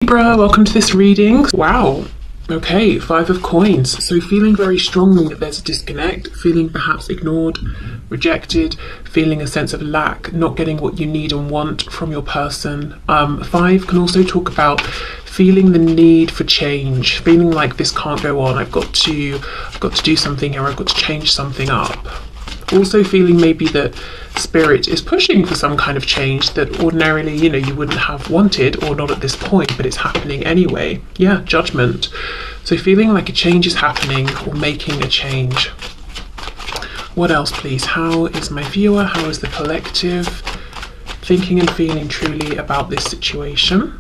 Libra, welcome to this reading. Wow. Okay, 5 of coins. So feeling very strongly that there's a disconnect, feeling perhaps ignored, rejected, feeling a sense of lack, not getting what you need and want from your person. 5 can also talk about feeling the need for change, feeling like this can't go on. I've got to do something here. I've got to change something up. Also feeling maybe that spirit is pushing for some kind of change that ordinarily, you wouldn't have wanted, or not at this point, but it's happening anyway. Yeah, judgment. So feeling like a change is happening or making a change. What else, please? How is my viewer? How is the collective thinking and feeling truly about this situation?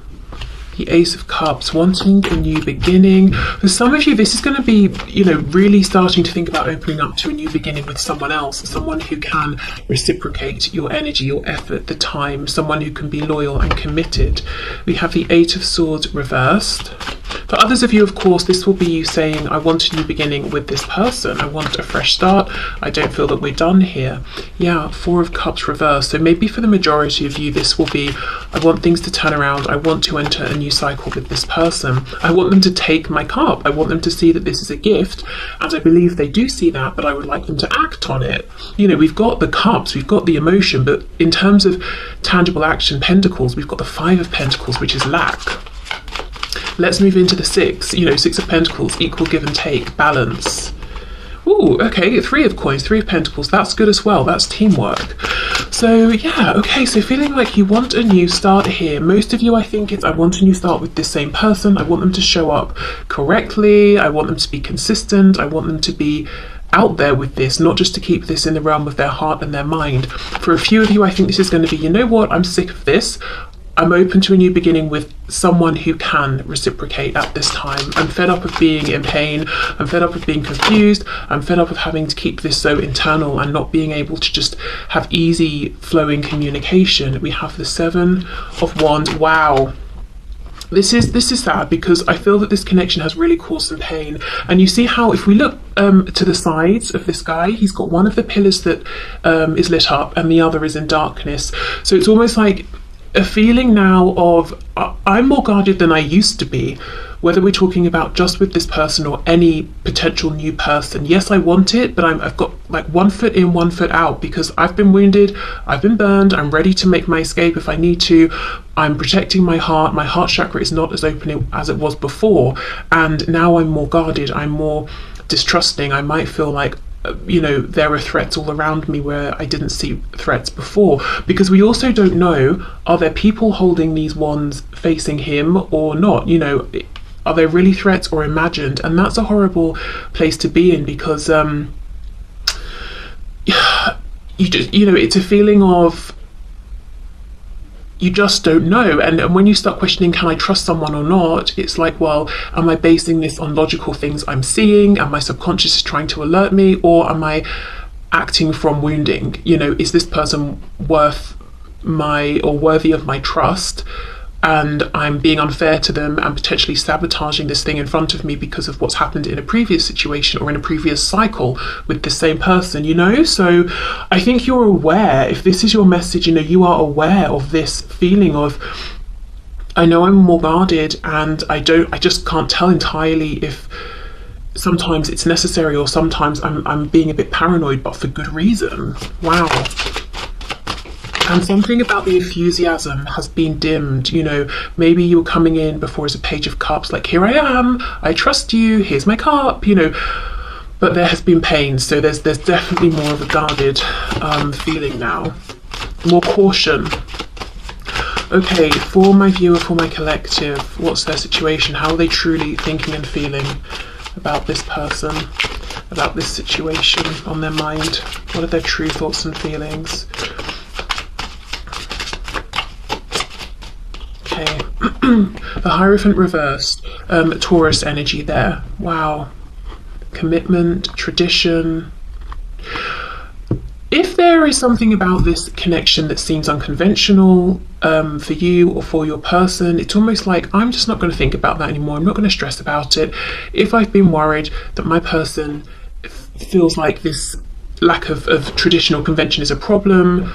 The Ace of Cups, wanting a new beginning. For some of you, this is going to be, really starting to think about opening up to a new beginning with someone else, someone who can reciprocate your energy, your effort, the time, someone who can be loyal and committed. We have the Eight of Swords reversed. For others of you, of course, this will be you saying, I want a new beginning with this person. I want a fresh start. I don't feel that we're done here. Yeah, Four of Cups reversed. So maybe for the majority of you, this will be, I want things to turn around. I want to enter a new cycle with this person. I want them to take my cup. I want them to see that this is a gift. And I believe they do see that, but I would like them to act on it. We've got the cups, we've got the emotion, but in terms of tangible action, pentacles, we've got the Five of Pentacles, which is lack. Let's move into the Six. Six of Pentacles, equal give and take, balance. Ooh, okay, Three of Coins, Three of Pentacles, that's good as well. That's teamwork. So yeah, okay, so feeling like you want a new start here. Most of you, I think, it's I want a new start with this same person. I want them to show up correctly. I want them to be consistent. I want them to be out there with this, not just to keep this in the realm of their heart and their mind. For a few of you, I think this is going to be, I'm sick of this. I'm open to a new beginning with someone who can reciprocate at this time. I'm fed up of being in pain. I'm fed up of being confused. I'm fed up of having to keep this so internal and not being able to just have easy flowing communication. We have the Seven of Wands. Wow. This is sad because I feel that this connection has really caused some pain. And you see how if we look to the sides of this guy, he's got one of the pillars that is lit up and the other is in darkness. So it's almost like a feeling now of I'm more guarded than I used to be, whether we're talking about just with this person or any potential new person. Yes, I want it, but I've got like 1 foot in, 1 foot out, because I've been wounded, I've been burned, I'm ready to make my escape if I need to. I'm protecting my heart. My heart chakra is not as open as it was before, and now I'm more guarded, I'm more distrusting. I might feel like there are threats all around me where I didn't see threats before, because we also don't know, are there people holding these wands facing him or not? Are there really threats or imagined? And that's a horrible place to be in, because it's a feeling of you just don't know. And when you start questioning, can I trust someone or not? It's like, well, am I basing this on logical things I'm seeing? Am my subconscious is trying to alert me? Or am I acting from wounding? Is this person worthy of my trust? And I'm being unfair to them and potentially sabotaging this thing in front of me because of what's happened in a previous situation or in a previous cycle with the same person, So I think you're aware, if this is your message, you are aware of this feeling of, I know I'm more guarded and I just can't tell entirely if sometimes it's necessary or sometimes I'm being a bit paranoid, but for good reason. Wow. And something about the enthusiasm has been dimmed. Maybe you were coming in before as a Page of Cups, like, here I am, I trust you, here's my cup, but there has been pain. So there's definitely more of a guarded feeling now, more caution. Okay, for my viewer, for my collective, what's their situation? How are they truly thinking and feeling about this person, about this situation on their mind? What are their true thoughts and feelings? The Hierophant reversed, Taurus energy there. Wow. Commitment, tradition. If there is something about this connection that seems unconventional for you or for your person, it's almost like, I'm just not going to think about that anymore. I'm not going to stress about it. If I've been worried that my person feels like this lack of traditional convention is a problem,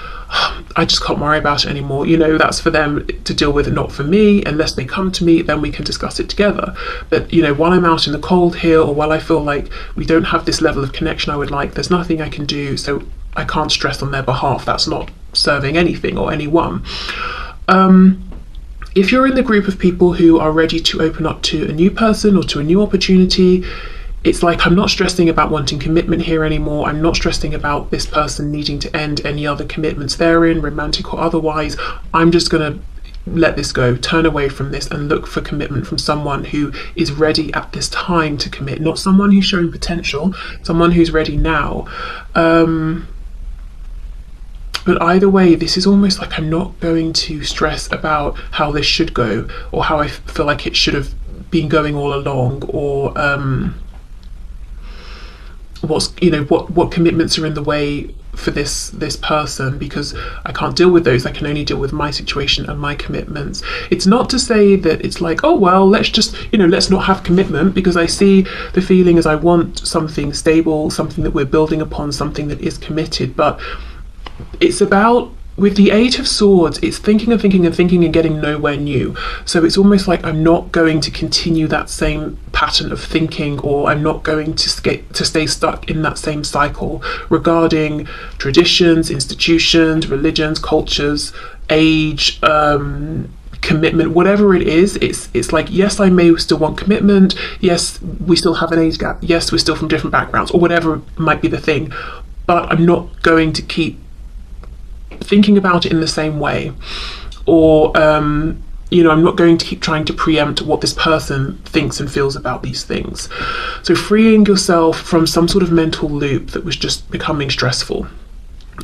I just can't worry about it anymore. You know, that's for them to deal with, not for me. Unless they come to me, then we can discuss it together. But, you know, while I'm out in the cold here, or while I feel like we don't have this level of connection I would like, there's nothing I can do, so I can't stress on their behalf. That's not serving anything or anyone. If you're in the group of people who are ready to open up to a new person or to a new opportunity, it's like, I'm not stressing about wanting commitment here anymore. I'm not stressing about this person needing to end any other commitments they're in, romantic or otherwise. I'm just going to let this go, turn away from this, and look for commitment from someone who is ready at this time to commit, not someone who's showing potential, someone who's ready now. But either way, this is almost like I'm not going to stress about how this should go, or how I feel like it should have been going all along, or what commitments are in the way for this person, because I can't deal with those. I can only deal with my situation and my commitments. It's not to say that it's like, oh well, let's just, let's not have commitment, because I see the feeling as I want something stable, something that we're building upon, something that is committed. But it's about, with the Eight of Swords, it's thinking and thinking and thinking and getting nowhere new. So it's almost like I'm not going to continue that same pattern of thinking, or I'm not going to stay stuck in that same cycle regarding traditions, institutions, religions, cultures, age, commitment, whatever it is. It's like, yes, I may still want commitment. Yes, we still have an age gap. Yes, we're still from different backgrounds, or whatever might be the thing. But I'm not going to keep thinking about it in the same way, or I'm not going to keep trying to preempt what this person thinks and feels about these things. So freeing yourself from some sort of mental loop that was just becoming stressful,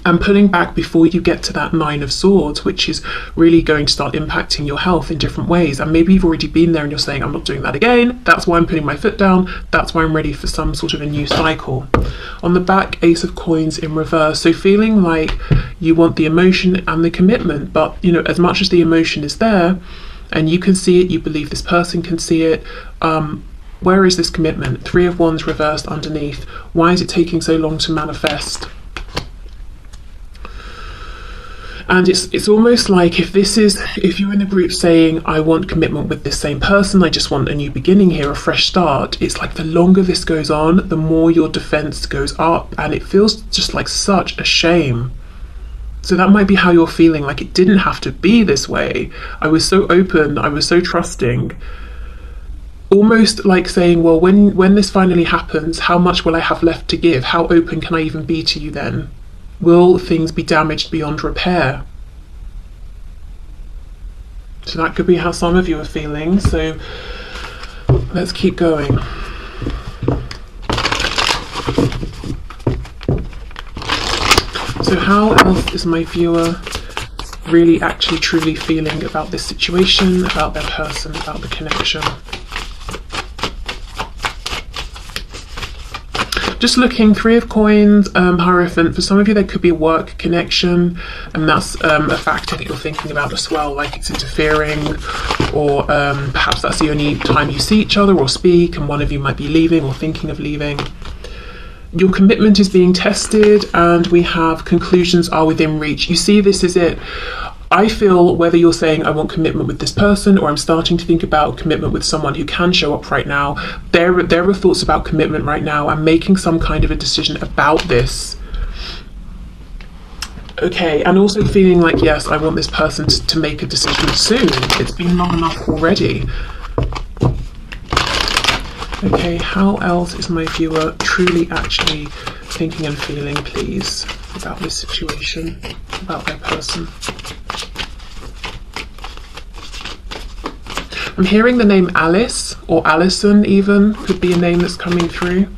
and pulling back before you get to that Nine of Swords, which is really going to start impacting your health in different ways. And maybe you've already been there and you're saying, I'm not doing that again. That's why I'm putting my foot down. That's why I'm ready for some sort of a new cycle. On the back, Ace of Coins in reverse. So feeling like you want the emotion and the commitment, but as much as the emotion is there and you can see it, you believe this person can see it, where is this commitment? Three of Wands reversed underneath. Why is it taking so long to manifest? And it's almost like, if you're in a group saying, I want commitment with this same person, I just want a new beginning here, a fresh start, it's like the longer this goes on, the more your defense goes up, and it feels just like such a shame. So that might be how you're feeling, like it didn't have to be this way. I was so open, I was so trusting. Almost like saying, well, when this finally happens, how much will I have left to give? How open can I even be to you then? Will things be damaged beyond repair? So that could be how some of you are feeling. So let's keep going. So how else is my viewer really actually truly feeling about this situation, about their person, about the connection? Just looking, Three of Coins, Hierophant. For some of you, there could be a work connection, and that's a factor that you're thinking about as well, like it's interfering, or perhaps that's the only time you see each other or speak, and one of you might be leaving or thinking of leaving. Your commitment is being tested, and we have conclusions are within reach. You see, this is it. I feel whether you're saying I want commitment with this person, or I'm starting to think about commitment with someone who can show up right now, there are thoughts about commitment right now. I'm making some kind of a decision about this. Okay, and also feeling like, yes, I want this person to make a decision soon. It's been long enough already. Okay, how else is my viewer truly actually thinking and feeling, please, about this situation, about their person? I'm hearing the name Alice, or Alison even, could be a name that's coming through.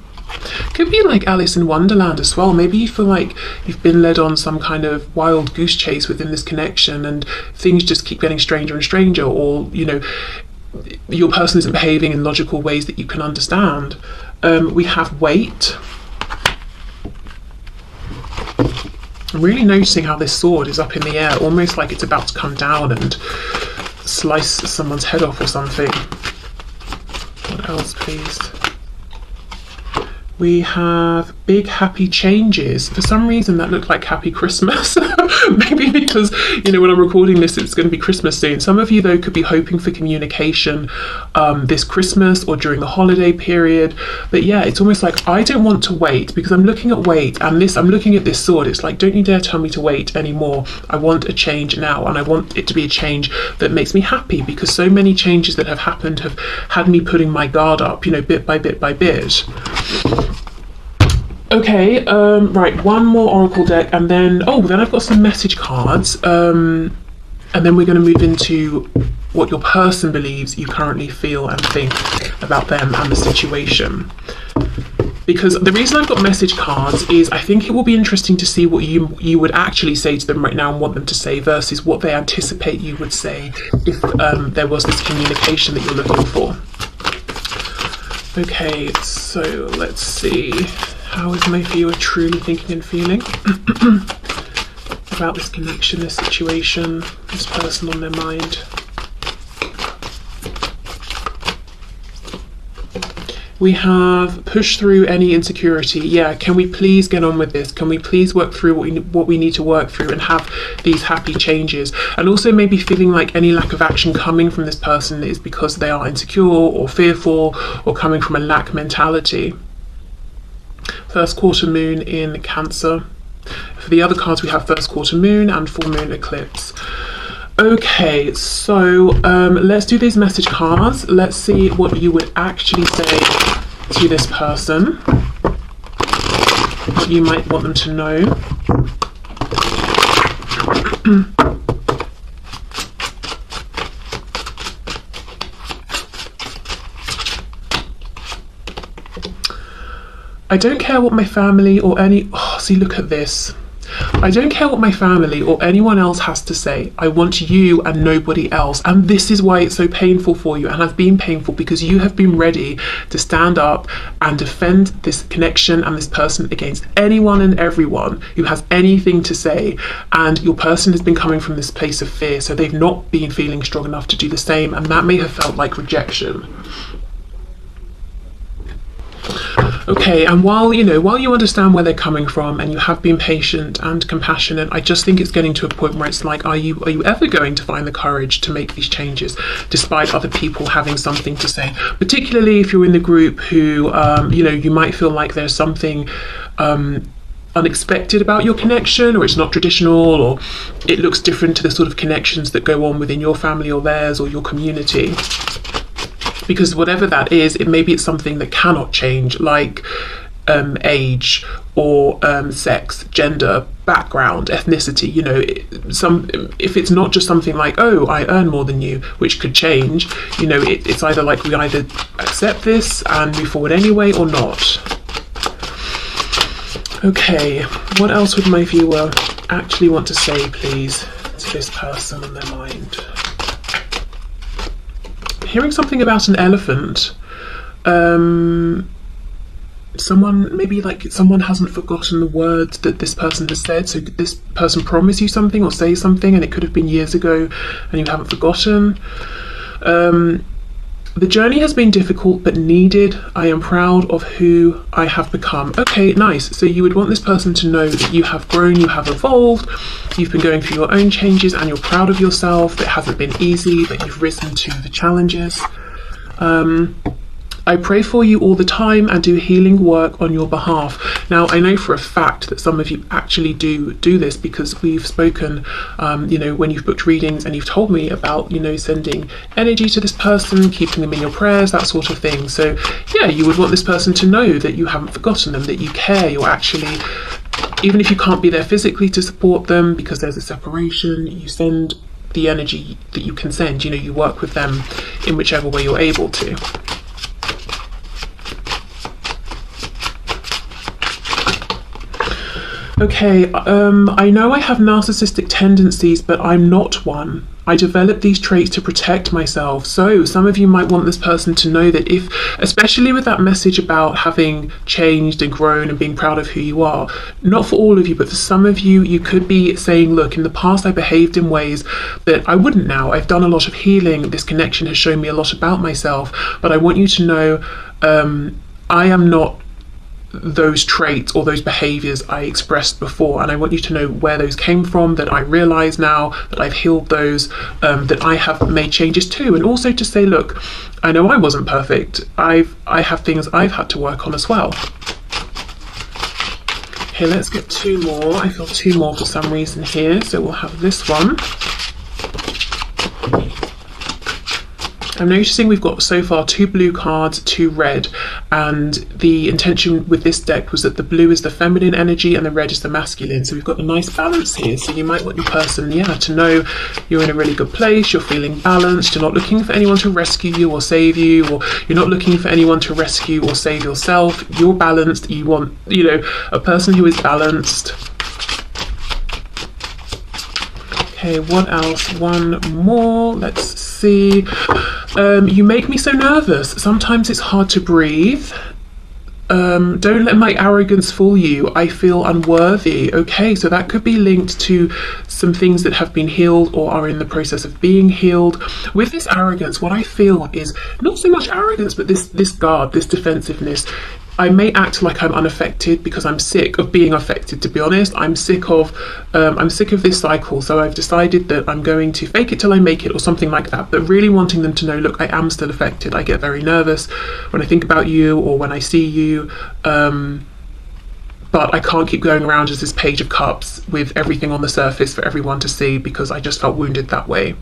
Could be like Alice in Wonderland as well. Maybe you feel like you've been led on some kind of wild goose chase within this connection, and things just keep getting stranger and stranger, or your person isn't behaving in logical ways that you can understand. We have Wait. I'm really noticing how this sword is up in the air, almost like it's about to come down and slice someone's head off or something. What else, please? We have big happy changes. For some reason that looked like happy Christmas. Maybe because, you know, when I'm recording this, it's going to be Christmas soon. Some of you, though, could be hoping for communication this Christmas or during the holiday period. But yeah, it's almost like I don't want to wait, because I'm looking at wait, and this, I'm looking at this sword. It's like, don't you dare tell me to wait anymore. I want a change now, and I want it to be a change that makes me happy, because so many changes that have happened have had me putting my guard up, you know, bit by bit by bit. Okay, right, one more oracle deck, and then I've got some message cards, and then we're going to move into what your person believes you currently feel and think about them and the situation. Because the reason I've got message cards is I think it will be interesting to see what you would actually say to them right now and want them to say, versus what they anticipate you would say if there was this communication that you're looking for. Okay, so let's see. How is my viewer truly thinking and feeling about this connection, this situation, this person on their mind? We have push through any insecurity. Yeah, can we please get on with this? Can we please work through what we need to work through and have these happy changes? And also maybe feeling like any lack of action coming from this person is because they are insecure or fearful or coming from a lack mentality. First quarter moon in Cancer. For the other cards, we have first quarter moon and full moon eclipse. Okay, so let's do these message cards. Let's see what you would actually say to this person, what you might want them to know. I don't care what my family or see, look at this. I don't care what my family or anyone else has to say. I want you and nobody else. And this is why it's so painful for you, and has been painful, because you have been ready to stand up and defend this connection and this person against anyone and everyone who has anything to say. And your person has been coming from this place of fear, so they've not been feeling strong enough to do the same, and that may have felt like rejection. Okay, and while you understand where they're coming from and you have been patient and compassionate, I just think it's getting to a point where it's like, are you ever going to find the courage to make these changes despite other people having something to say? Particularly if you're in the group who, you might feel like there's something unexpected about your connection, or it's not traditional, or it looks different to the sort of connections that go on within your family or theirs or your community. Because whatever that is, maybe it's something that cannot change, like age or sex, gender, background, ethnicity. If it's not just something like, oh, I earn more than you, which could change. It's either like we either accept this and move forward anyway, or not. Okay, what else would my viewer actually want to say, please, to this person on their mind? Hearing something about an elephant. Someone hasn't forgotten the words that this person has said. So this person promised you something or say something, and it could have been years ago and you haven't forgotten. The journey has been difficult but needed. I am proud of who I have become. Okay, nice. So you would want this person to know that you have grown, you have evolved, you've been going through your own changes, and you're proud of yourself. It hasn't been easy, but you've risen to the challenges. I pray for you all the time and do healing work on your behalf. Now, I know for a fact that some of you actually do this, because we've spoken, when you've booked readings and you've told me about, sending energy to this person, keeping them in your prayers, that sort of thing. So yeah, you would want this person to know that you haven't forgotten them, that you care, you're actually, even if you can't be there physically to support them because there's a separation, you send the energy that you can send. You work with them in whichever way you're able to. Okay, I know I have narcissistic tendencies, but I'm not one. I developed these traits to protect myself. So some of you might want this person to know that especially with that message about having changed and grown and being proud of who you are, not for all of you, but for some of you, you could be saying, look, in the past I behaved in ways that I wouldn't now. I've done a lot of healing. This connection has shown me a lot about myself, but I want you to know I am not those traits or those behaviors I expressed before, and I want you to know where those came from, that I realize now that I've healed those, that I have made changes too, and also to say, look, I know I wasn't perfect. I have things I've had to work on as well. Okay, let's get two more. I feel two more for some reason here, so we'll have this one. I'm noticing we've got so far 2 blue cards, 2 red, and the intention with this deck was that the blue is the feminine energy and the red is the masculine. So we've got a nice balance here. So you might want your person, to know you're in a really good place, you're feeling balanced, you're not looking for anyone to rescue you or save you, or you're not looking for anyone to rescue or save yourself. You're balanced. You want, a person who is balanced. Okay, what else? One more. Let's see. You make me so nervous. Sometimes it's hard to breathe. Don't let my arrogance fool you. I feel unworthy. Okay, so that could be linked to some things that have been healed or are in the process of being healed. With this arrogance, what I feel is not so much arrogance, but this guard, this defensiveness. I may act like I'm unaffected because I'm sick of being affected, to be honest. I'm sick of this cycle, so I've decided that I'm going to fake it till I make it or something like that, but really wanting them to know, look, I am still affected. I get very nervous when I think about you or when I see you, but I can't keep going around as this Page of Cups with everything on the surface for everyone to see, because I just felt wounded that way.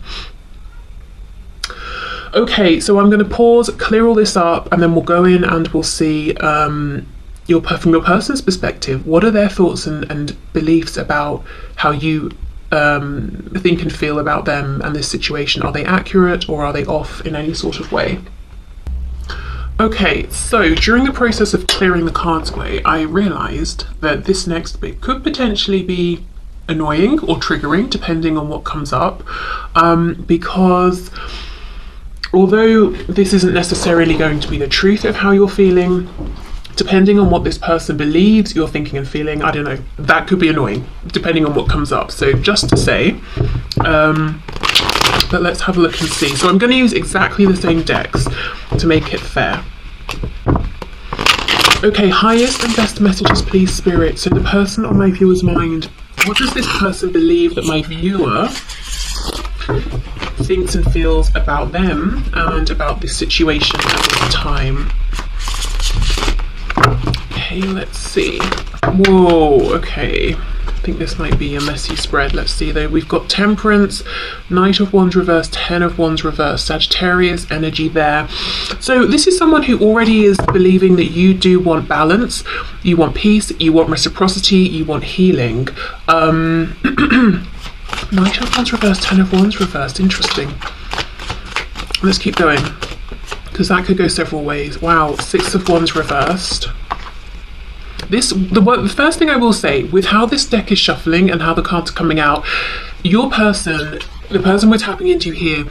Okay, so I'm going to pause, clear all this up, and then we'll go in and we'll see from your person's perspective, what are their thoughts and beliefs about how you think and feel about them and this situation. Are they accurate or are they off in any sort of way? Okay, so during the process of clearing the cards away, I realised that this next bit could potentially be annoying or triggering, depending on what comes up, because although this isn't necessarily going to be the truth of how you're feeling, depending on what this person believes you're thinking and feeling, I don't know, that could be annoying, depending on what comes up. So just to say, but let's have a look and see. So I'm going to use exactly the same decks to make it fair. Okay, highest and best messages, please, Spirit. So the person on my viewer's mind, what does this person believe that my viewer thinks and feels about them and about this situation at this time? Okay, let's see. Whoa, okay. I think this might be a messy spread. Let's see though. We've got Temperance, Knight of Wands reversed, 10 of Wands reversed, Sagittarius energy there. So this is someone who already is believing that you do want balance, you want peace, you want reciprocity, you want healing. Knight of Wands reversed, 10 of Wands reversed. Interesting. Let's keep going, because that could go several ways. Wow, 6 of Wands reversed. The first thing I will say, with how this deck is shuffling and how the cards are coming out, your person, the person we're tapping into here,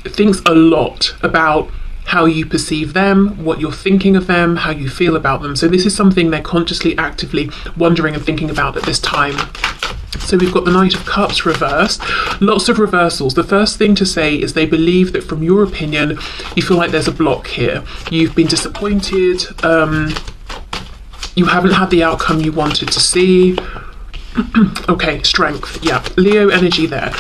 thinks a lot about how you perceive them, what you're thinking of them, how you feel about them. So this is something they're consciously, actively wondering and thinking about at this time. So we've got the Knight of Cups reversed. Lots of reversals. The first thing to say is they believe that, from your opinion, you feel like there's a block here. You've been disappointed. You haven't had the outcome you wanted to see. Okay, Strength. Yeah, Leo energy there.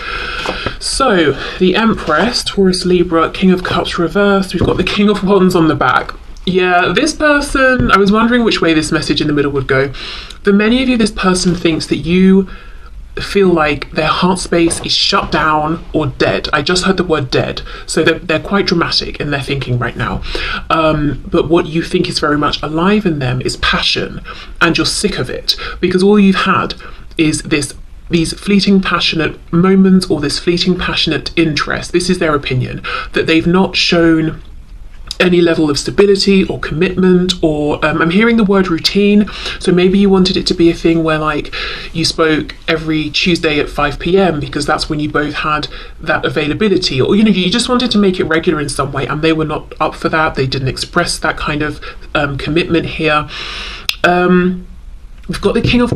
So the Empress, Taurus, Libra, King of Cups reversed. We've got the King of Wands on the back. Yeah, this person, I was wondering which way this message in the middle would go. For many of you, this person thinks that you feel like their heart space is shut down or dead. I just heard the word dead. So they're quite dramatic in their thinking right now. But what you think is very much alive in them is passion, and you're sick of it because all you've had is these fleeting passionate moments or this fleeting passionate interest. This is their opinion, that they've not shown any level of stability or commitment, or I'm hearing the word routine. So maybe you wanted it to be a thing where like you spoke every Tuesday at 5 p.m. because that's when you both had that availability, or you just wanted to make it regular in some way, and they were not up for that. They didn't express that kind of commitment here. We've got the King of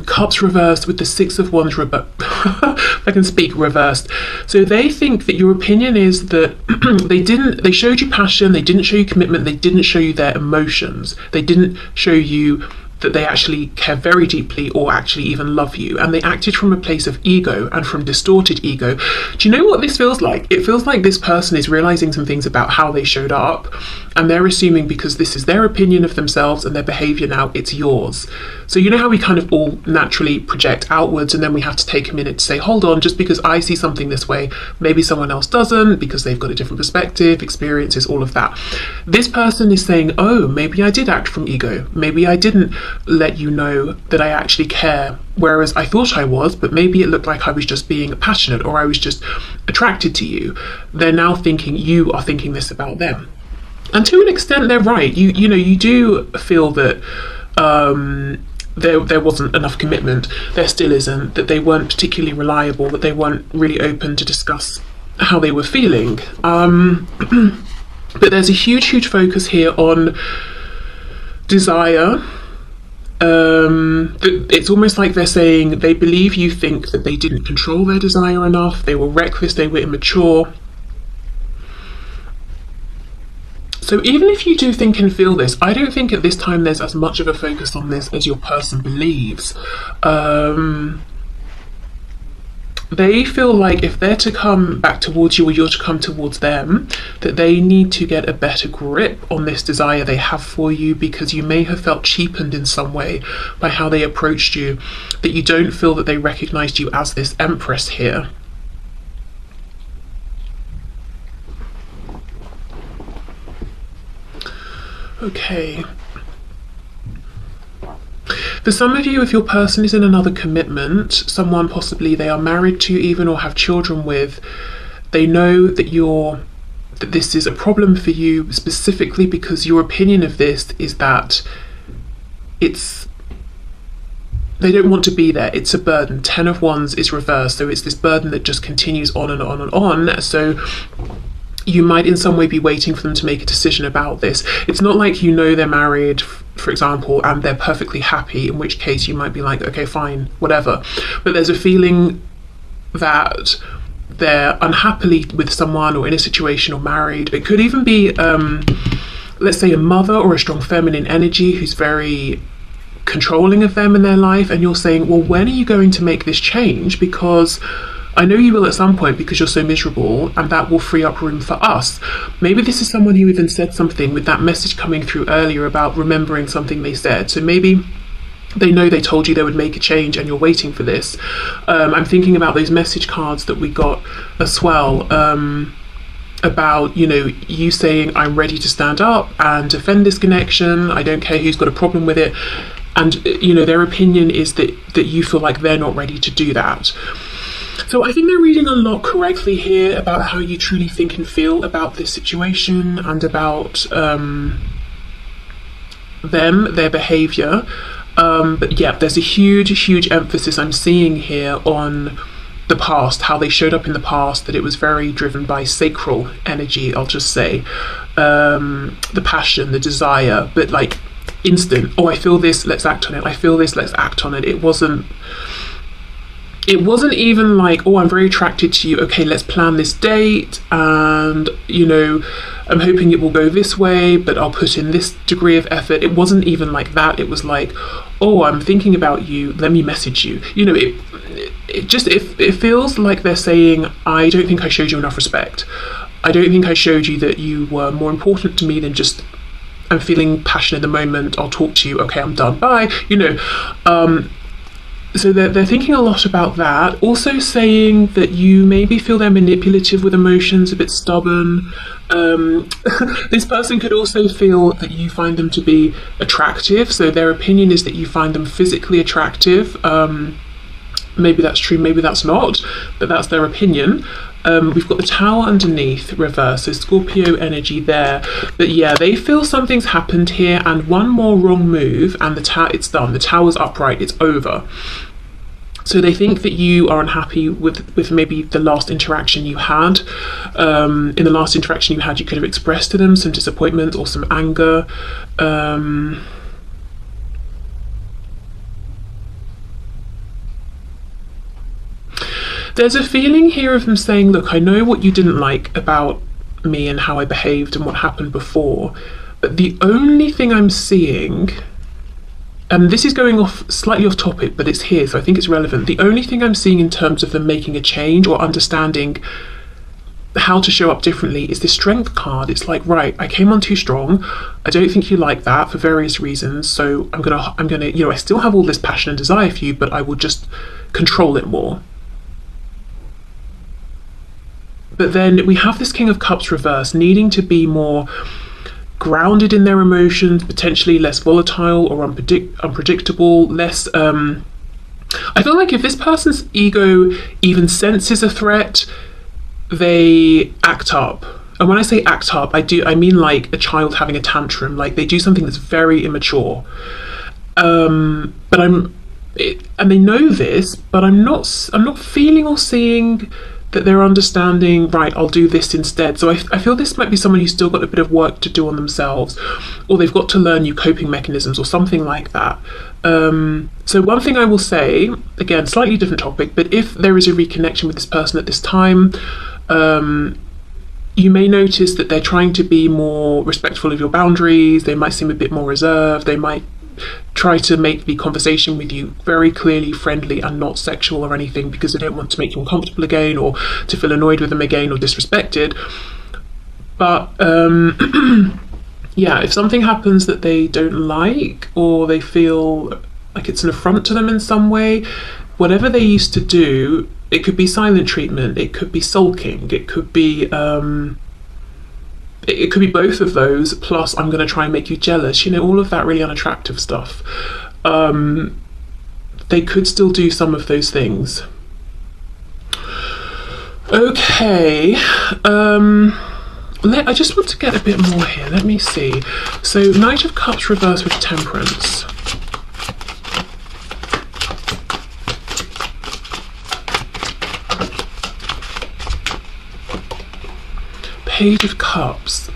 Cups reversed with the Six of Wands if I can speak, reversed. So they think that your opinion is that they showed you passion, they didn't show you commitment, they didn't show you their emotions, they didn't show you that they actually care very deeply or actually even love you, and they acted from a place of ego and from distorted ego. Do you know what this feels like? It feels like this person is realizing some things about how they showed up, and they're assuming because this is their opinion of themselves and their behavior now, it's yours. So you know how we kind of all naturally project outwards, and then we have to take a minute to say, hold on, just because I see something this way, maybe someone else doesn't, because they've got a different perspective, experiences, all of that. This person is saying, oh, maybe I did act from ego, maybe I didn't let you know that I actually care, whereas I thought I was, but maybe it looked like I was just being passionate or I was just attracted to you. They're now thinking you are thinking this about them, and to an extent they're right. You know, you do feel that there wasn't enough commitment, there still isn't, that they weren't particularly reliable, that they weren't really open to discuss how they were feeling, but there's a huge focus here on desire. It's almost like they're saying they believe you think that they didn't control their desire enough, they were reckless, they were immature. So even if you do think and feel this, I don't think at this time there's as much of a focus on this as your person believes. They feel like if they're to come back towards you or you're to come towards them, that they need to get a better grip on this desire they have for you, because you may have felt cheapened in some way by how they approached you, that you don't feel that they recognized you as this empress here. Okay. For some of you, if your person is in another commitment, someone possibly they are married to even or have children with, they know that that this is a problem for you specifically because your opinion of this is that they don't want to be there. It's a burden. 10 of Wands is reversed, so it's this burden that just continues on and on and on. So you might in some way be waiting for them to make a decision about this. It's not like you know they're married, for example, and they're perfectly happy, in which case you might be like, okay, fine, whatever. But there's a feeling that they're unhappily with someone or in a situation or married. It could even be, let's say, a mother or a strong feminine energy who's very controlling of them in their life, and you're saying, well, when are you going to make this change? Because I know you will at some point, because you're so miserable, and that will free up room for us. Maybe this is someone who even said something with that message coming through earlier about remembering something they said. So maybe they know they told you they would make a change and you're waiting for this. I'm thinking about those message cards that we got as well, about, you know, you saying, I'm ready to stand up and defend this connection. I don't care who's got a problem with it. And, you know, their opinion is that you feel like they're not ready to do that. So I think they're reading a lot correctly here about how you truly think and feel about this situation and about them, their behaviour. But yeah, there's a huge emphasis I'm seeing here on the past, how they showed up in the past, that it was very driven by sacral energy, I'll just say. The passion, the desire, but like instant, oh, I feel this, let's act on it. I feel this, let's act on it. It wasn't even like, oh, I'm very attracted to you, okay, let's plan this date, and, you know, I'm hoping it will go this way, but I'll put in this degree of effort. It wasn't even like that. It was like, oh, I'm thinking about you, let me message you. You know, it feels like they're saying, I don't think I showed you enough respect. I don't think I showed you that you were more important to me than just, I'm feeling passion in the moment, I'll talk to you, okay, I'm done, bye, you know. So they're thinking a lot about that. Also saying that you maybe feel they're manipulative with emotions, a bit stubborn. This person could also feel that you find them to be attractive. So their opinion is that you find them physically attractive. Maybe that's true, maybe that's not, but that's their opinion. We've got the Tower underneath, reverse, so Scorpio energy there. But yeah, they feel something's happened here, and one more wrong move and it's done. The Tower's upright, it's over. So they think that you are unhappy with maybe the last interaction you had. In the last interaction you had, you could have expressed to them some disappointment or some anger. There's a feeling here of them saying, look, I know what you didn't like about me and how I behaved and what happened before, but the only thing I'm seeing, and this is going off slightly off topic, but it's here, so I think it's relevant. The only thing I'm seeing in terms of them making a change or understanding how to show up differently is the strength card. It's like, right, I came on too strong. I don't think you like that for various reasons. So I'm gonna, you know, I still have all this passion and desire for you, but I will just control it more. But then we have this King of Cups reverse, needing to be more grounded in their emotions, potentially less volatile or unpredictable, less I feel like if this person's ego even senses a threat, they act up. And when I say act up, I mean like a child having a tantrum, like they do something that's very immature. And they know this, but I'm not feeling or seeing that they're understanding, right, I'll do this instead. So I feel this might be someone who's still got a bit of work to do on themselves, or they've got to learn new coping mechanisms or something like that. So one thing I will say, again, slightly different topic, but if there is a reconnection with this person at this time, you may notice that they're trying to be more respectful of your boundaries. They might seem a bit more reserved. They might try to make the conversation with you very clearly friendly and not sexual or anything, because they don't want to make you uncomfortable again or to feel annoyed with them again or disrespected. But yeah, if something happens that they don't like, or they feel like it's an affront to them in some way, whatever they used to do, it could be silent treatment, it could be sulking, it could be both of those, plus I'm going to try and make you jealous, you know, all of that really unattractive stuff. They could still do some of those things. Okay, I just want to get a bit more here. Let me see. So Knight of Cups reversed with Temperance. Page of Cups.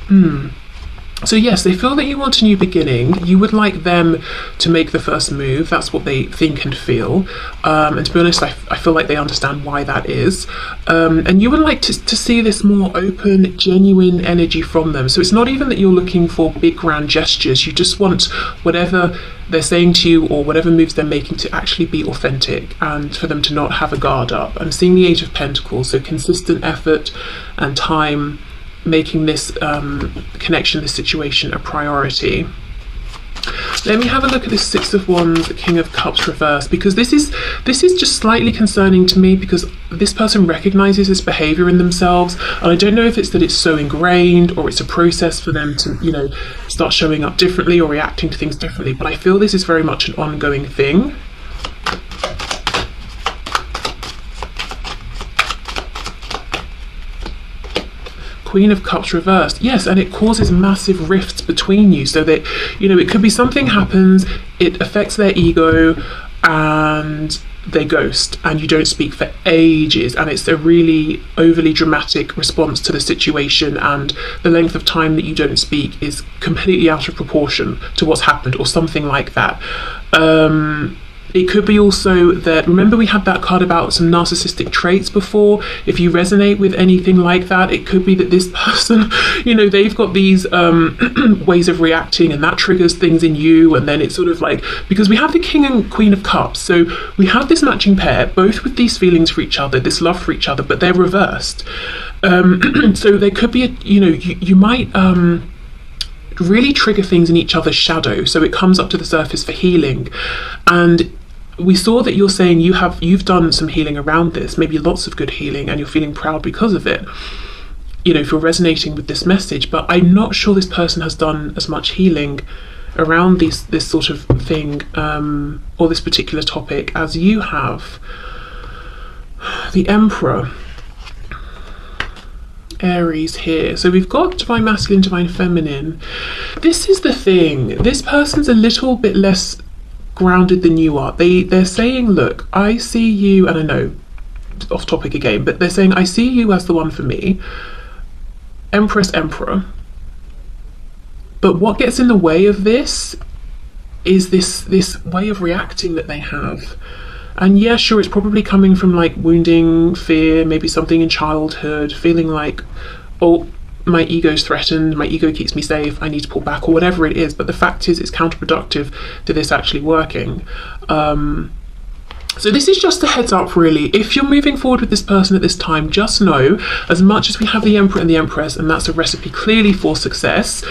So yes, they feel that you want a new beginning. You would like them to make the first move. That's what they think and feel. And to be honest, I feel like they understand why that is. And you would like to see this more open, genuine energy from them. So it's not even that you're looking for big grand gestures. You just want whatever they're saying to you or whatever moves they're making to actually be authentic, and for them to not have a guard up. I'm seeing the Eight of Pentacles, so consistent effort and time, making this connection, this situation, a priority. Let me have a look at this Six of Wands, King of Cups reverse, because this is just slightly concerning to me, because this person recognizes this behavior in themselves, and I don't know if it's that it's so ingrained or it's a process for them to, you know, start showing up differently or reacting to things differently, but I feel this is very much an ongoing thing. Queen of Cups reversed, yes, and it causes massive rifts between you, so that, you know, it could be something happens, it affects their ego, and they ghost, and you don't speak for ages, and it's a really overly dramatic response to the situation, and the length of time that you don't speak is completely out of proportion to what's happened, or something like that. It could be also that, remember we had that card about some narcissistic traits before. If you resonate with anything like that, it could be that this person, you know, they've got these ways of reacting, and that triggers things in you, and then it's sort of like, because we have the King and Queen of Cups, so we have this matching pair, both with these feelings for each other, this love for each other, but they're reversed. So there could be, you know, you might really trigger things in each other's shadow, so it comes up to the surface for healing. And we saw that you're saying you've done some healing around this, maybe lots of good healing, and you're feeling proud because of it, you know, if you're resonating with this message. But I'm not sure this person has done as much healing around this sort of thing, or this particular topic, as you have. The Emperor, Aries here. So we've got Divine Masculine, Divine Feminine. This is the thing. This person's a little bit less grounded than you are. They're saying, look, I see you, and I know, off topic again, but they're saying, I see you as the one for me. Empress, Emperor. But what gets in the way of this is this way of reacting that they have. And yeah, sure, it's probably coming from like wounding, fear, maybe something in childhood, feeling like, oh, my ego's threatened, my ego keeps me safe, I need to pull back, or whatever it is. But the fact is, it's counterproductive to this actually working. So this is just a heads up, really. If you're moving forward with this person at this time, just know, as much as we have the Emperor and the Empress, and that's a recipe clearly for success,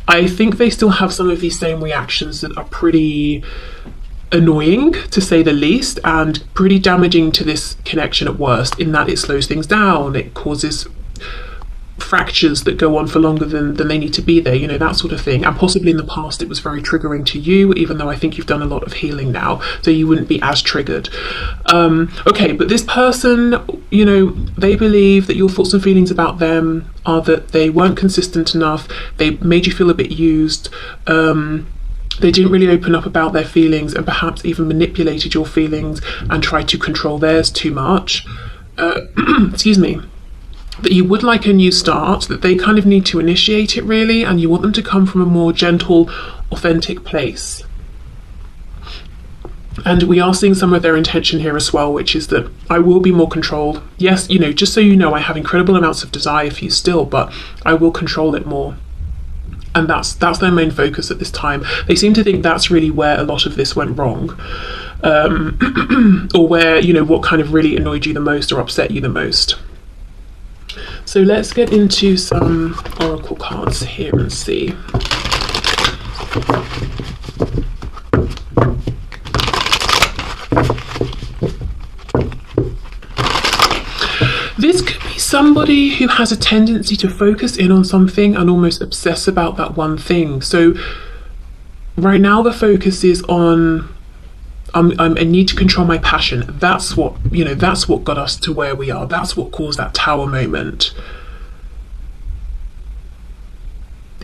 I think they still have some of these same reactions that are pretty annoying, to say the least, and pretty damaging to this connection at worst, in that it slows things down, it causes fractures that go on for longer than they need to be there, you know, that sort of thing. And possibly in the past it was very triggering to you, even though I think you've done a lot of healing now, so you wouldn't be as triggered. Okay, but this person, you know, they believe that your thoughts and feelings about them are that they weren't consistent enough, they made you feel a bit used, they didn't really open up about their feelings, and perhaps even manipulated your feelings and tried to control theirs too much. Excuse me. That you would like a new start, that they kind of need to initiate it, really, and you want them to come from a more gentle, authentic place. And we are seeing some of their intention here as well, which is that I will be more controlled. Yes, you know, just so you know, I have incredible amounts of desire for you still, but I will control it more. And that's their main focus at this time. They seem to think that's really where a lot of this went wrong. Or where, you know, what kind of really annoyed you the most or upset you the most. So let's get into some oracle cards here and see. This could be somebody who has a tendency to focus in on something and almost obsess about that one thing. So right now the focus is on I need to control my passion. That's what, you know, that's what got us to where we are. That's what caused that tower moment.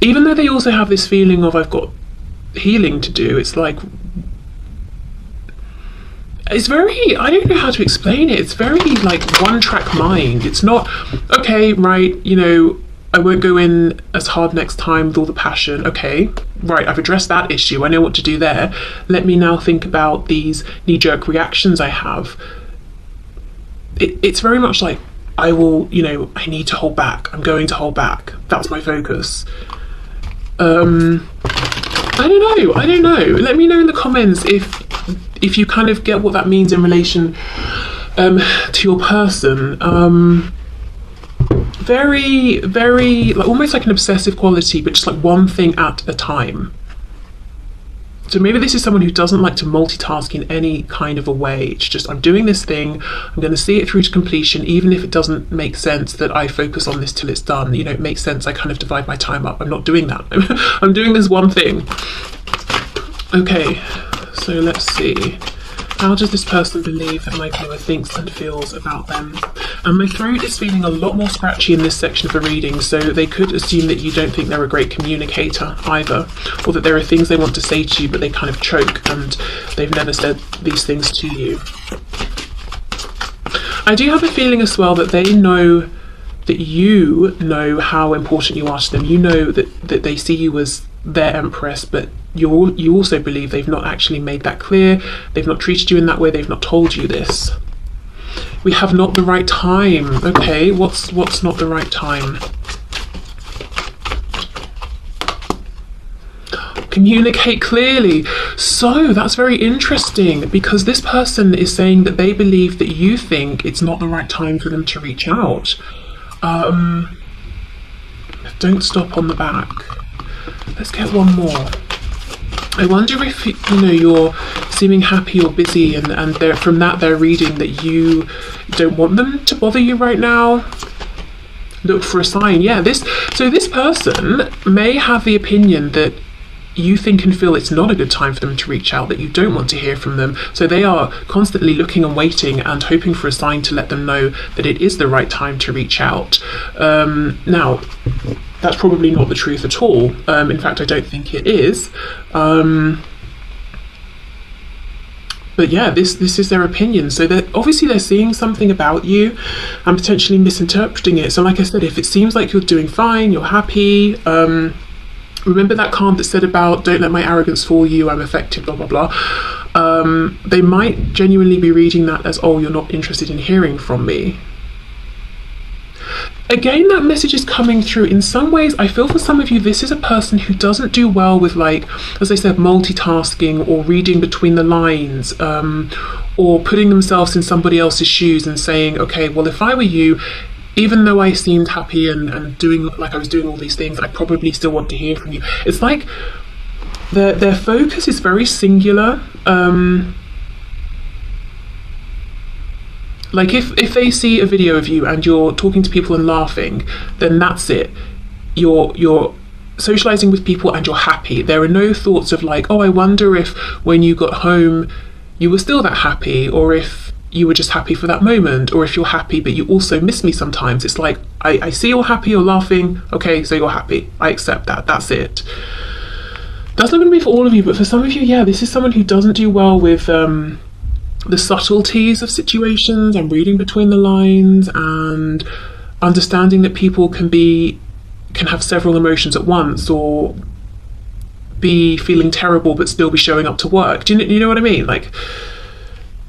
Even though they also have this feeling of, I've got healing to do, it's like, it's very, I don't know how to explain it. It's very like one-track mind. It's not, okay, right, you know, I won't go in as hard next time with all the passion. Okay, right, I've addressed that issue. I know what to do there. Let me now think about these knee-jerk reactions I have. It's very much like, I will, you know, I need to hold back. I'm going to hold back. That's my focus. I don't know. Let me know in the comments if you kind of get what that means in relation to your person. Very, very, like, almost like an obsessive quality, but just like one thing at a time. So maybe this is someone who doesn't like to multitask in any kind of a way. It's just, I'm doing this thing, I'm going to see it through to completion, even if it doesn't make sense that I focus on this till it's done. You know, it makes sense, I kind of divide my time up. I'm not doing that. I'm doing this one thing. Okay, so let's see. How does this person believe that my viewer thinks and feels about them? And my throat is feeling a lot more scratchy in this section of the reading, so they could assume that you don't think they're a great communicator either, or that there are things they want to say to you but they kind of choke and they've never said these things to you. I do have a feeling as well that they know that you know how important you are to them. You know that they see you as their empress, but you also believe they've not actually made that clear. They've not treated you in that way. They've not told you this. We have not the right time. Okay, what's not the right time? Communicate clearly. So that's very interesting, because this person is saying that they believe that you think it's not the right time for them to reach out. Don't stop on the back. Let's get one more. I wonder if, you know, you're seeming happy or busy, and from that they're reading that you don't want them to bother you right now. Look for a sign. Yeah, this person may have the opinion that you think and feel it's not a good time for them to reach out, that you don't want to hear from them. So they are constantly looking and waiting and hoping for a sign to let them know that it is the right time to reach out. Now, that's probably not the truth at all. In fact, I don't think it is. But yeah, this is their opinion. So obviously they're seeing something about you and potentially misinterpreting it. So like I said, if it seems like you're doing fine, you're happy, remember that card that said about, don't let my arrogance fool you, I'm affected, blah, blah, blah. They might genuinely be reading that as, oh, you're not interested in hearing from me. Again, that message is coming through. In some ways, I feel for some of you, this is a person who doesn't do well with, like, as I said, multitasking or reading between the lines, or putting themselves in somebody else's shoes and saying, okay, well, if I were you, even though I seemed happy and doing, like I was doing all these things, I probably still want to hear from you. It's like their focus is very singular. Like if they see a video of you and you're talking to people and laughing, then that's it. You're socializing with people and you're happy. There are no thoughts of like, oh, I wonder if when you got home you were still that happy, or if you were just happy for that moment, or if you're happy but you also miss me sometimes. It's like, I see you're happy, you're laughing, okay, so you're happy, I accept that, that's it. That's not going to be for all of you, but for some of you, yeah, this is someone who doesn't do well with the subtleties of situations and reading between the lines and understanding that people can have several emotions at once, or be feeling terrible but still be showing up to work. Do you know what I mean? Like,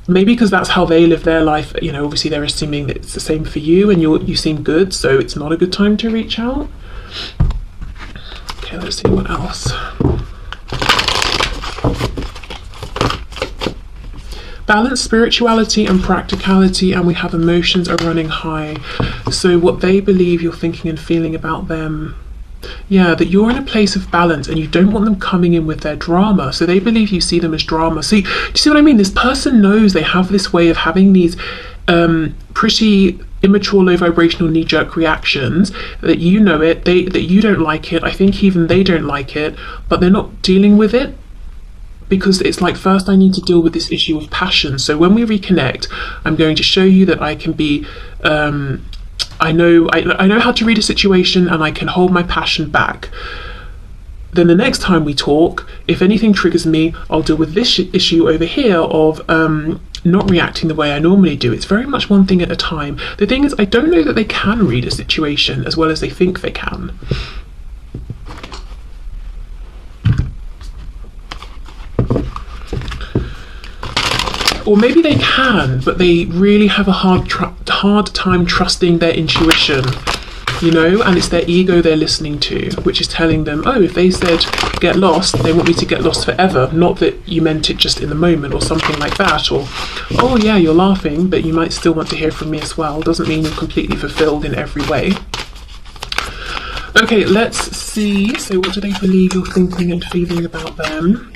maybe because that's how they live their life, you know, obviously they're assuming that it's the same for you and you seem good, so it's not a good time to reach out. Okay, let's see what else. Balance spirituality and practicality, and we have emotions are running high. So what they believe you're thinking and feeling about them. Yeah, that you're in a place of balance and you don't want them coming in with their drama. So they believe you see them as drama. See, do you see what I mean? This person knows they have this way of having these pretty immature, low vibrational knee-jerk reactions, that you know it, that you don't like it. I think even they don't like it, but they're not dealing with it. Because it's like, first I need to deal with this issue of passion. So when we reconnect, I'm going to show you that I can be, I know how to read a situation and I can hold my passion back. Then the next time we talk, if anything triggers me, I'll deal with this issue over here of not reacting the way I normally do. It's very much one thing at a time. The thing is, I don't know that they can read a situation as well as they think they can. Or maybe they can, but they really have a hard time trusting their intuition, you know, and it's their ego they're listening to, which is telling them, oh, if they said get lost, they want me to get lost forever, not that you meant it just in the moment or something like that. Or, oh yeah, you're laughing, but you might still want to hear from me as well. Doesn't mean you're completely fulfilled in every way. Okay, let's see. So what do they believe you're thinking and feeling about them?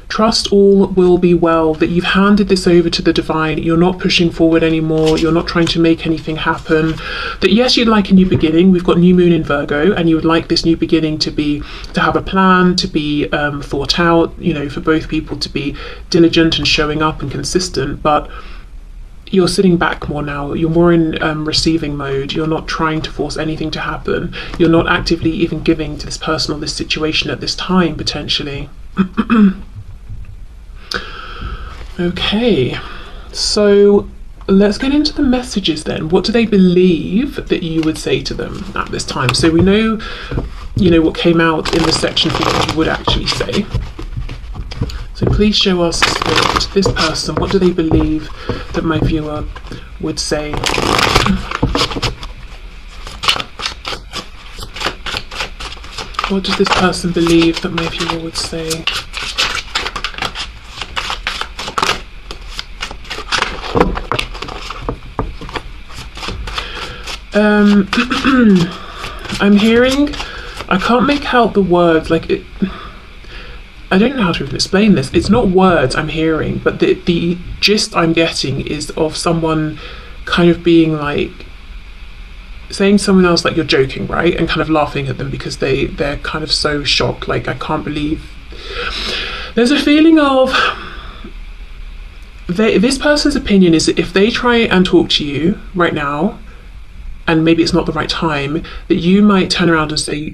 Trust all will be well, that you've handed this over to the divine. You're not pushing forward anymore. You're not trying to make anything happen. That yes, you'd like a new beginning. We've got new moon in Virgo, and you would like this new beginning to have a plan, to be thought out, you know, for both people to be diligent and showing up and consistent. But you're sitting back more now. You're more in receiving mode. You're not trying to force anything to happen. You're not actively even giving to this person or this situation at this time, potentially. Okay, so let's get into the messages then. What do they believe that you would say to them at this time? So we know, you know, what came out in the section for what you would actually say. So please show us, Spirit, this person, what do they believe that my viewer would say? What does this person believe that my viewer would say? I'm hearing, I can't make out the words, like it, I don't know how to even explain this. It's not words I'm hearing, but the gist I'm getting is of someone kind of being like, saying to someone else like you're joking, right? And kind of laughing at them because they're kind of so shocked, like I can't believe. There's a feeling of, this person's opinion is that if they try and talk to you right now, and maybe it's not the right time, that you might turn around and say,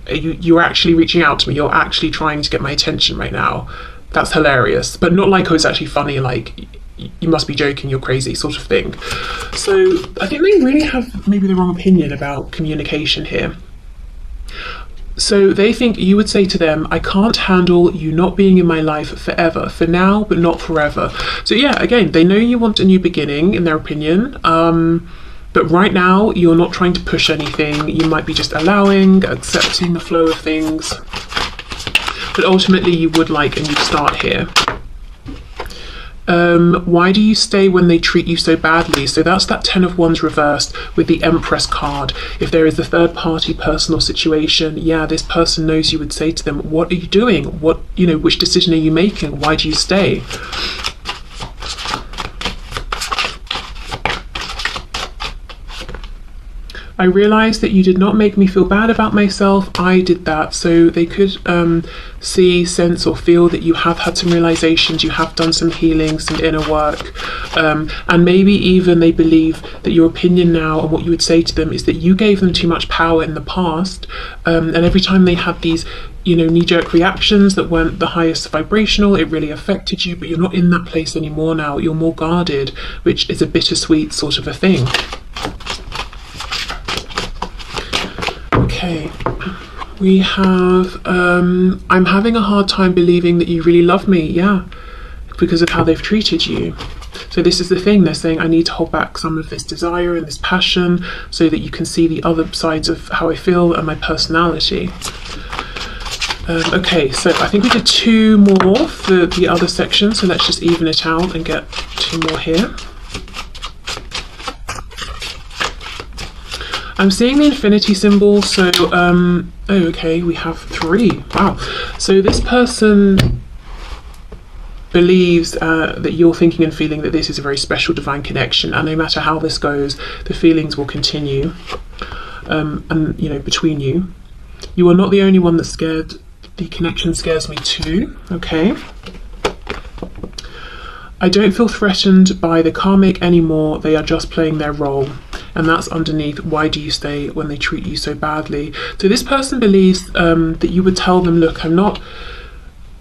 you're actually reaching out to me, you're actually trying to get my attention right now. That's hilarious. But not like, oh, it's actually funny, like, you must be joking, you're crazy, sort of thing. So I think they really have maybe the wrong opinion about communication here. So they think you would say to them, I can't handle you not being in my life forever, for now, but not forever. So yeah, again, they know you want a new beginning, in their opinion. But right now, you're not trying to push anything. You might be just allowing, accepting the flow of things. But ultimately, you would like a new start here. Why do you stay when they treat you so badly? So that's that 10 of Wands reversed with the Empress card. If there is a third party personal situation, yeah, this person knows you would say to them, what are you doing? What, which decision are you making? Why do you stay? I realised that you did not make me feel bad about myself. I did that. So they could see, sense or feel that you have had some realisations, you have done some healing, some inner work. And maybe even they believe that your opinion now and what you would say to them is that you gave them too much power in the past. And every time they had these knee-jerk reactions that weren't the highest vibrational, it really affected you, but you're not in that place anymore now. You're more guarded, which is a bittersweet sort of a thing. Okay, we have, I'm having a hard time believing that you really love me, yeah, because of how they've treated you. So this is the thing, they're saying I need to hold back some of this desire and this passion so that you can see the other sides of how I feel and my personality. Okay, so I think we did 2 more for the other section, so let's just even it out and get 2 more here. I'm seeing the infinity symbol, so, oh, okay, we have 3. Wow. So this person believes that you're thinking and feeling that this is a very special divine connection, and no matter how this goes, the feelings will continue, and, between you. You are not the only one that's scared. The connection scares me too, okay? I don't feel threatened by the karmic anymore, they are just playing their role. And that's underneath, why do you stay when they treat you so badly? So this person believes that you would tell them, look, I'm not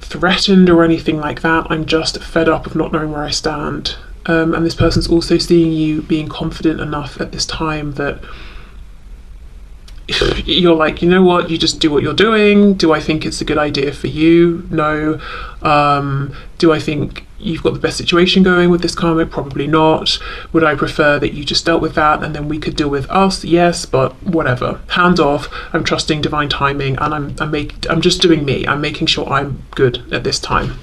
threatened or anything like that, I'm just fed up of not knowing where I stand. And this person's also seeing you being confident enough at this time that you're like, you know what, you just do what you're doing. Do I think it's a good idea for you? No. Do I think you've got the best situation going with this karmic? Probably not. Would I prefer that you just dealt with that and then we could deal with us? Yes, but whatever. Hands off. I'm trusting divine timing, and I'm just doing me. I'm making sure I'm good at this time.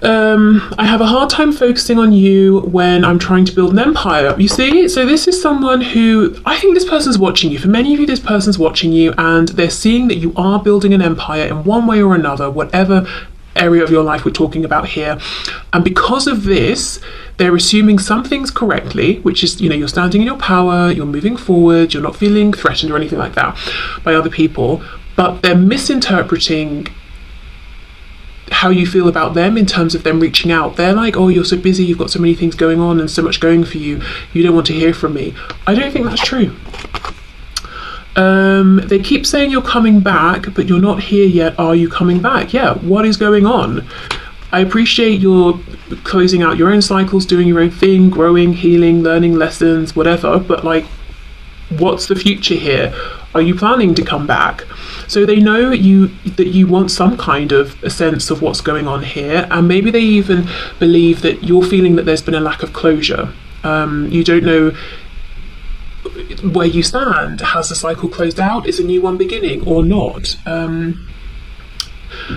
I have a hard time focusing on you when I'm trying to build an empire. You see, so this is someone who, I think this person's watching you. For many of you, this person's watching you and they're seeing that you are building an empire in one way or another, whatever area of your life we're talking about here. And because of this, they're assuming some things correctly, which is, you're standing in your power, you're moving forward, you're not feeling threatened or anything like that by other people, but they're misinterpreting how you feel about them in terms of them reaching out. They're like, oh, you're so busy, you've got so many things going on and so much going for you, you don't want to hear from me. I don't think that's true. They keep saying you're coming back, but you're not here yet. Are you coming back? Yeah, what is going on? I appreciate you're closing out your own cycles, doing your own thing, growing, healing, learning lessons, whatever, but like, what's the future here? Are you planning to come back? So they know that you want some kind of a sense of what's going on here, and maybe they even believe that you're feeling that there's been a lack of closure. You don't know where you stand. Has the cycle closed out? Is a new one beginning or not? That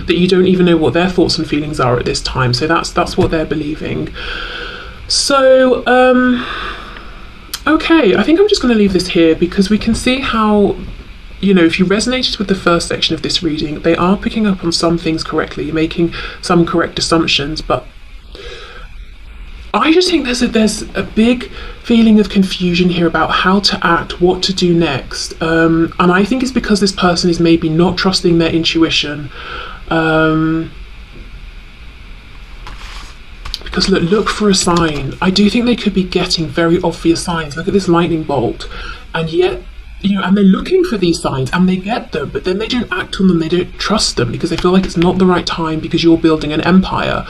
you don't even know what their thoughts and feelings are at this time. So that's what they're believing. So okay, I think I'm just going to leave this here because we can see how, if you resonated with the first section of this reading, they are picking up on some things correctly, making some correct assumptions, but I just think there's a big feeling of confusion here about how to act, what to do next. And I think it's because this person is maybe not trusting their intuition. Because look for a sign. I do think they could be getting very obvious signs. Look at this lightning bolt. And yet, and they're looking for these signs and they get them, but then they don't act on them, they don't trust them because they feel like it's not the right time because you're building an empire.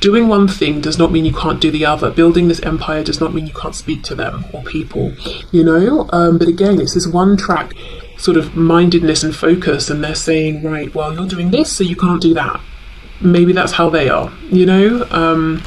Doing one thing does not mean you can't do the other. Building this empire does not mean you can't speak to them or people, But again, it's this one track sort of mindedness and focus, and they're saying, right, well, you're doing this, so you can't do that. Maybe that's how they are, you know.